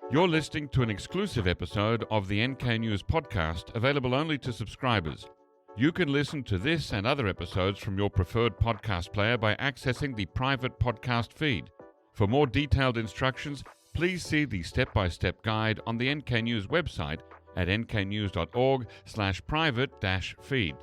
You're listening to an exclusive episode of the NK News podcast, available only to subscribers. You can listen to this and other episodes from your preferred podcast player by accessing the private podcast feed. For more detailed instructions, please see the step-by-step guide on the NK News website at nknews.org/private-feed.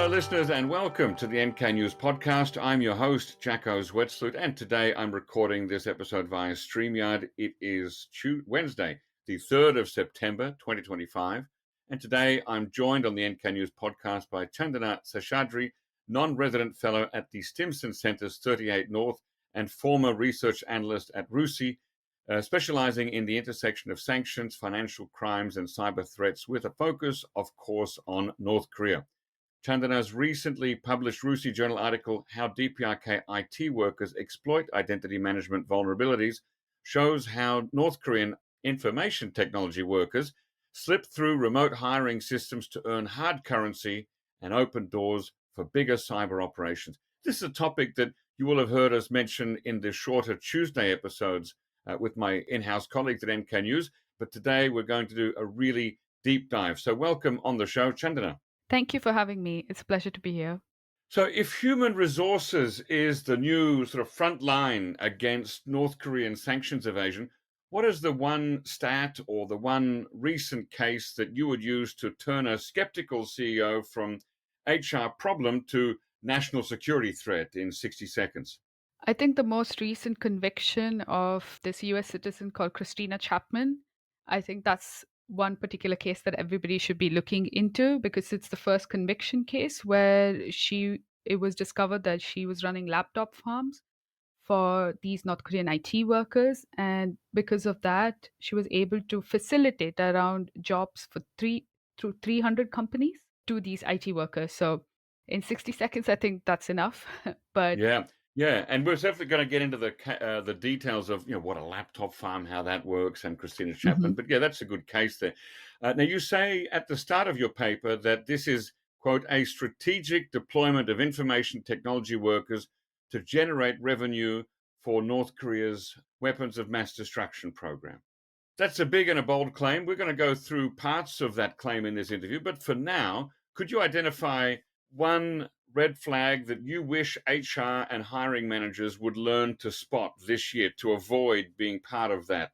Listeners, and welcome to the NK News podcast. I'm your host, Jacko Zwetsloot, and today I'm recording this episode via StreamYard. It is Wednesday, the 3rd of September, 2025, and today I'm joined on the NK News podcast by Chandana Seshadri, non-resident fellow at the Stimson Center's 38 North and former research analyst at RUSI, specializing in the intersection of sanctions, financial crimes, and cyber threats, with a focus, of course, on North Korea. Chandana's recently published RUSI Journal article, How DPRK IT Workers Exploit Identity Management Vulnerabilities, shows how North Korean information technology workers slip through remote hiring systems to earn hard currency and open doors for bigger cyber operations. This is a topic that you will have heard us mention in the shorter Tuesday episodes with my in-house colleagues at NK News, but today we're going to do a really deep dive. So welcome on the show, Chandana. Thank you for having me. It's a pleasure to be here. So if human resources is the new sort of front line against North Korean sanctions evasion, what is the one stat or the one recent case that you would use to turn a skeptical CEO from HR problem to national security threat in 60 seconds? I think the most recent conviction of this US citizen called Christina Chapman, I think that's one particular case that everybody should be looking into, because it's the first conviction case where it was discovered that she was running laptop farms for these North Korean IT workers, and because of that she was able to facilitate around jobs for 300 companies to these IT workers. So in 60 seconds I think that's enough. But Yeah, and we're definitely going to get into the details of what a laptop farm, how that works, and Christina Chapman. Mhm. But yeah, that's a good case there. Now you say at the start of your paper that this is, quote, a strategic deployment of information technology workers to generate revenue for North Korea's weapons of mass destruction program. That's a big and a bold claim. We're going to go through parts of that claim in this interview, but for now, could you identify one red flag that you wish HR and hiring managers would learn to spot this year to avoid being part of that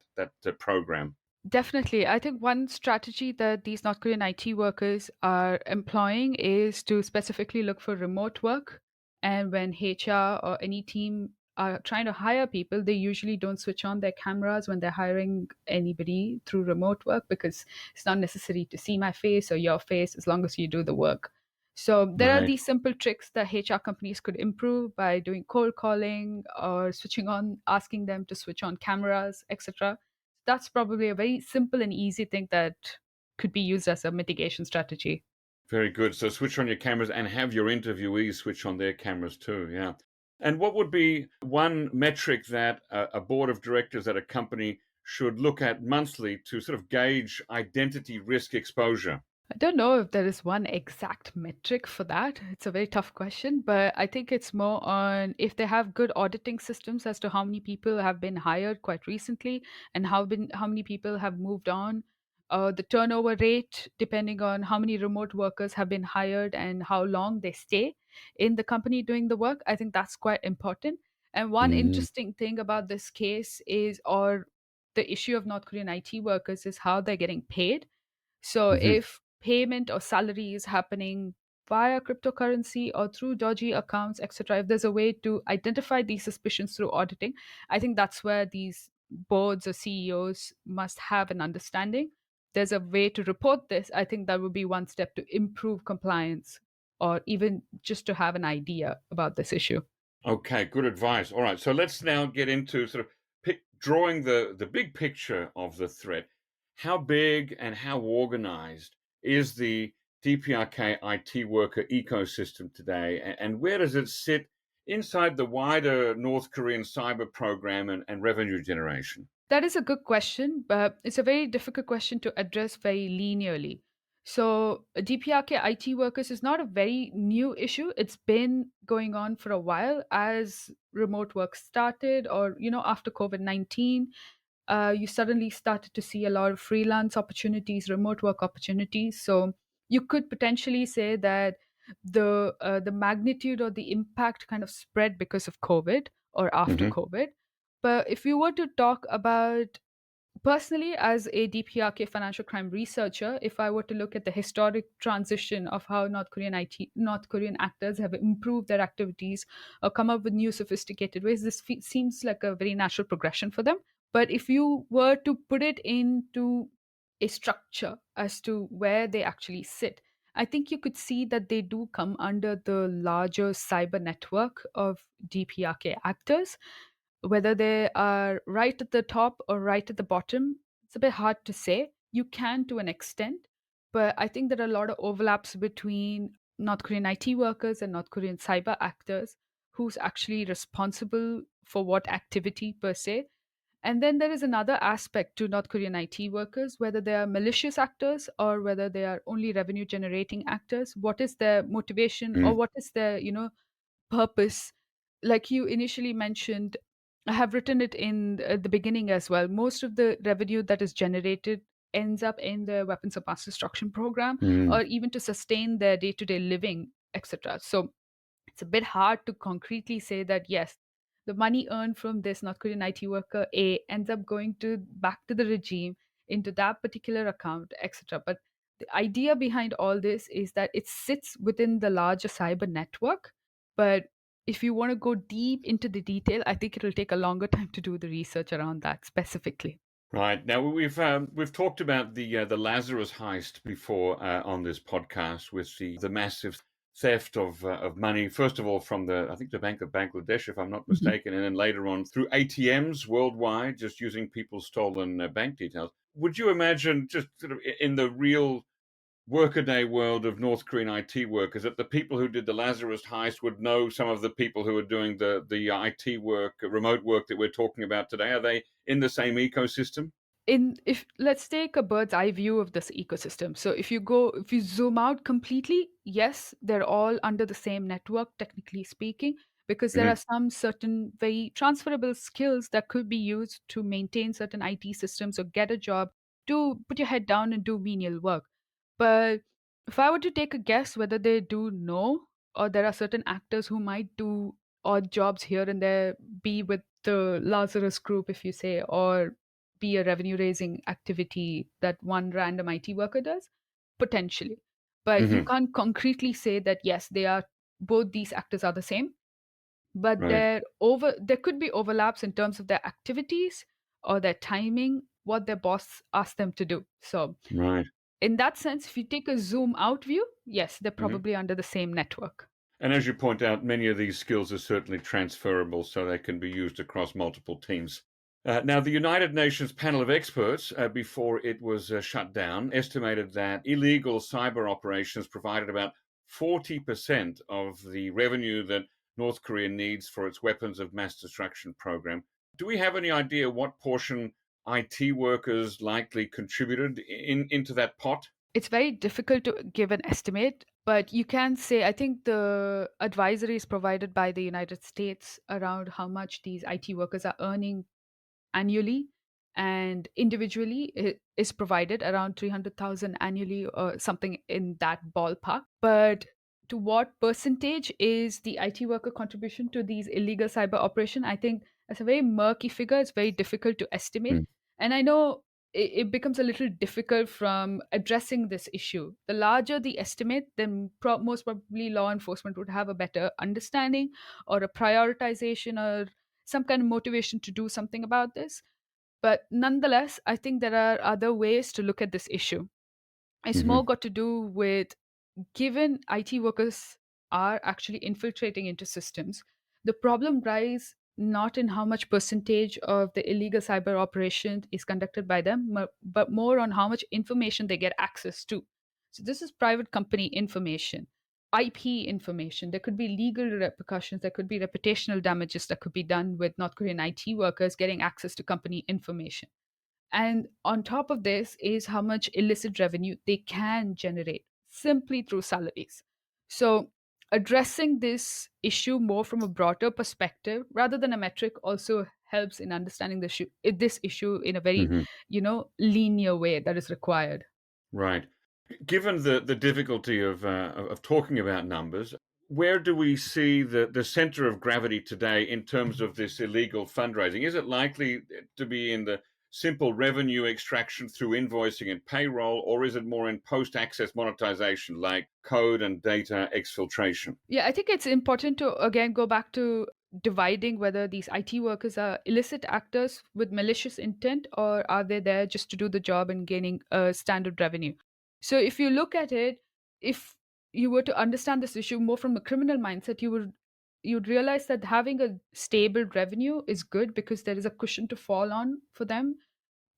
program? Definitely. I think one strategy that these North Korean IT workers are employing is to specifically look for remote work. And when HR or any team are trying to hire people, they usually don't switch on their cameras when they're hiring anybody through remote work, because it's not necessary to see my face or your face as long as you do the work. So there are Right. these simple tricks that HR companies could improve by doing cold calling or switching on, asking them to switch on cameras, etc. That's probably a very simple and easy thing that could be used as a mitigation strategy. Very good. So switch on your cameras and have your interviewees switch on their cameras too. Yeah. And what would be one metric that a board of directors at a company should look at monthly to sort of gauge identity risk exposure? I don't know if there is one exact metric for that. It's a very tough question, but I think it's more on if they have good auditing systems as to how many people have been hired quite recently and how many people have moved on. The turnover rate, depending on how many remote workers have been hired and how long they stay in the company doing the work. I think that's quite important. And one Mm-hmm. interesting thing about this case is, or the issue of North Korean IT workers, is how they're getting paid. So Mm-hmm. if payment or salary is happening via cryptocurrency or through dodgy accounts, etc., if there's a way to identify these suspicions through auditing, I think that's where these boards or CEOs must have an understanding. There's a way to report this. I think that would be one step to improve compliance, or even just to have an idea about this issue. Okay, good advice. All right, so let's now get into sort of drawing the big picture of the threat. How big and how organized is the DPRK IT worker ecosystem today, and where does it sit inside the wider North Korean cyber program and revenue generation? That is a good question, but it's a very difficult question to address very linearly. So, DPRK IT workers is not a very new issue. It's been going on for a while as remote work started, or after COVID-19, you suddenly started to see a lot of freelance opportunities, remote work opportunities. So, you could potentially say that the magnitude or the impact kind of spread because of COVID or after Hmm. COVID. But if you were to talk about personally, as a DPRK financial crime researcher, if I were to look at the historic transition of how North Korean actors have improved their activities or come up with new sophisticated ways, this seems like a very natural progression for them. But if you were to put it into a structure as to where they actually sit, I think you could see that they do come under the larger cyber network of DPRK actors. Whether they are right at the top or right at the bottom, it's a bit hard to say. You can to an extent, but I think there are a lot of overlaps between North Korean IT workers and North Korean cyber actors, who's actually responsible for what activity per se. And then there is another aspect to North Korean IT workers, whether they are malicious actors or whether they are only revenue generating actors. What is their motivation, or Mm. what is their, purpose? Like you initially mentioned, I have written it in the beginning as well. Most of the revenue that is generated ends up in the weapons of mass destruction program, Mm. or even to sustain their day-to-day living, etc. So it's a bit hard to concretely say that yes, the money earned from this North Korean IT worker A ends up going to back to the regime into that particular account, etc. But the idea behind all this is that it sits within the larger cyber network. But if you want to go deep into the detail, I think it'll take a longer time to do the research around that specifically. Right. Now we've talked about the Lazarus heist before on this podcast with the massive theft of money. First of all, from the I think the Bank of Bangladesh, if I'm not Mhm. mistaken, and then later on through ATMs worldwide, just using people's stolen bank details. Would you imagine, just sort of in the real workaday world of North Korean IT workers, that the people who did the Lazarus heist would know some of the people who are doing the IT work, remote work that we're talking about today? Are they in the same ecosystem? In if let's take a bird's eye view of this ecosystem. So if you zoom out completely, yes, they're all under the same network, technically speaking, because there are Hmm. some certain very transferable skills that could be used to maintain certain IT systems or get a job, to put your head down and do menial work. But if I were to take a guess whether they do know, or there are certain actors who might do odd jobs here and there, be with the Lazarus group, if you say, or be a revenue raising activity that one random IT worker does? Potentially. But you Hmm. can't concretely say that yes, they are both these actors are the same. But Right. there could be overlaps in terms of their activities or their timing, what their boss asked them to do. So Right. in that sense, if you take a zoom out view, yes, they're Hmm. probably under the same network. And as you point out, many of these skills are certainly transferable, so they can be used across multiple teams. Now, the United Nations panel of experts, before it was shut down, estimated that illegal cyber operations provided about 40% of the revenue that North Korea needs for its weapons of mass destruction program. Do we have any idea what portion IT workers likely contributed into that pot? It's very difficult to give an estimate, but you can say I think the advisory is provided by the United States around how much these IT workers are earning annually, and individually it is provided around 300,000 annually or something in that ballpark. But to what percentage is the IT worker contribution to these illegal cyber operation? I think that's a very murky figure. It's very difficult to estimate. Mm. And I know it becomes a little difficult from addressing this issue. The larger the estimate, then most probably law enforcement would have a better understanding or a prioritization or some kind of motivation to do something about this. But nonetheless, I think there are other ways to look at this issue. It's more Hmm. got to do with, given IT workers are actually infiltrating into systems, the problem lies not in how much percentage of the illegal cyber operation is conducted by them, but more on how much information they get access to. So this is private company information. IP information. There could be legal repercussions. There could be reputational damages that could be done with North Korean IT workers getting access to company information. And on top of this is how much illicit revenue they can generate simply through salaries. So, addressing this issue more from a broader perspective rather than a metric also helps in understanding this issue in a very, Hmm. linear way that is required. Right. Given the difficulty of talking about numbers, where do we see the center of gravity today in terms of this illegal fundraising? Is it likely to be in the simple revenue extraction through invoicing and payroll, or is it more in post-access monetization like code and data exfiltration? Yeah, I think it's important to again go back to dividing whether these IT workers are illicit actors with malicious intent or are they there just to do the job and gaining standard revenue. So if you look at it, if you were to understand this issue more from a criminal mindset, you'd realize that having a stable revenue is good because there is a cushion to fall on for them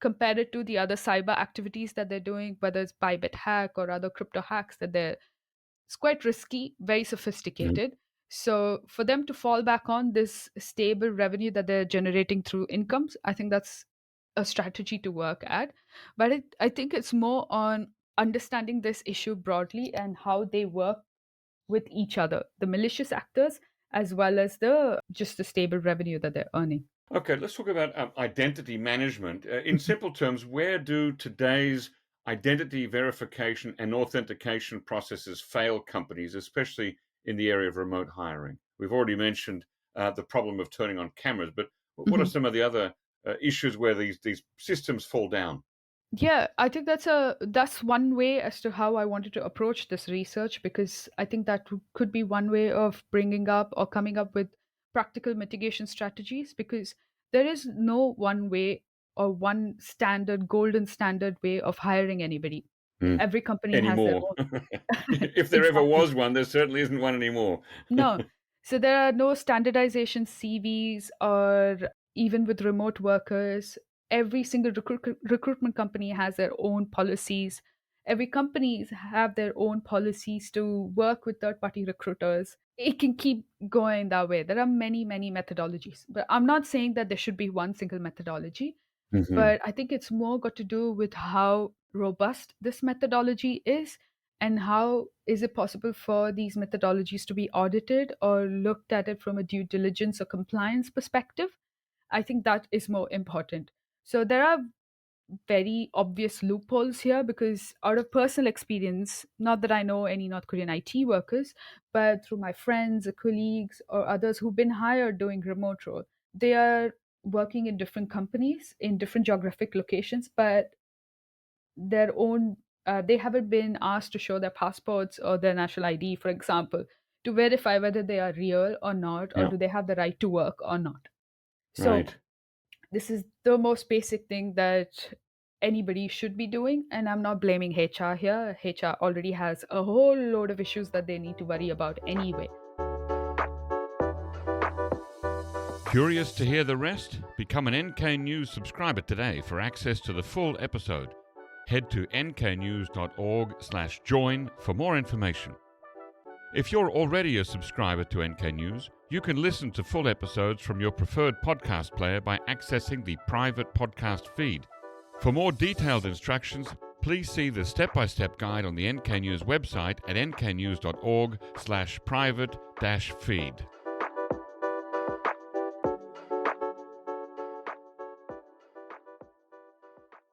compared it to the other cyber activities that they're doing, whether it's Bybit hack or other crypto hacks that it's quite risky, very Mhm. sophisticated. So for them to fall back on this stable revenue that they're generating through incomes, I think that's a strategy to work at. But I think it's more on understanding this issue broadly and how they work with each other, the malicious actors as well as the just the stable revenue that they're earning. Okay, let's talk about identity management. In simple terms, where do today's identity verification and authentication processes fail companies, especially in the area of remote hiring? We've already mentioned the problem of turning on cameras, but what are Mhm. some of the other issues where these systems fall down? Yeah, I think that's one way as to how I wanted to approach this research because I think that could be one way of bringing up or coming up with practical mitigation strategies because there is no one way or one standard golden standard way of hiring anybody. Mm. Every company has their Anymore. own. If there ever Exactly. was one, there certainly isn't one anymore. No. So there are no standardization CVs or even with remote workers. Every single recruitment company has their own policies. Every companies have their own policies to work with third party recruiters. It can keep going that way. There are many, many methodologies. But I'm not saying that there should be one single methodology. Hmm. But I think it's more got to do with how robust this methodology is and how is it possible for these methodologies to be audited or looked at it from a due diligence or compliance perspective. I think that is more important. So there are very obvious loopholes here because out of personal experience, not that I know any North Korean IT workers, but through my friends or colleagues or others who've been hired doing remote role, they are working in different companies in different geographic locations, but their own they haven't been asked to show their passports or their national ID, for example, to verify whether they are real or not, or Yeah, do they have the right to work or not. So right. this is the most basic thing that anybody should be doing. And I'm not blaming HR here. HR already has a whole load of issues that they need to worry about anyway. Curious to hear the rest? Become an NK News subscriber today for access to the full episode. Head to nknews.org/join for more information. If you're already a subscriber to NK News, you can listen to full episodes from your preferred podcast player by accessing the private podcast feed. For more detailed instructions, please see the step-by-step guide on the NK News website at nknews.org/private-feed.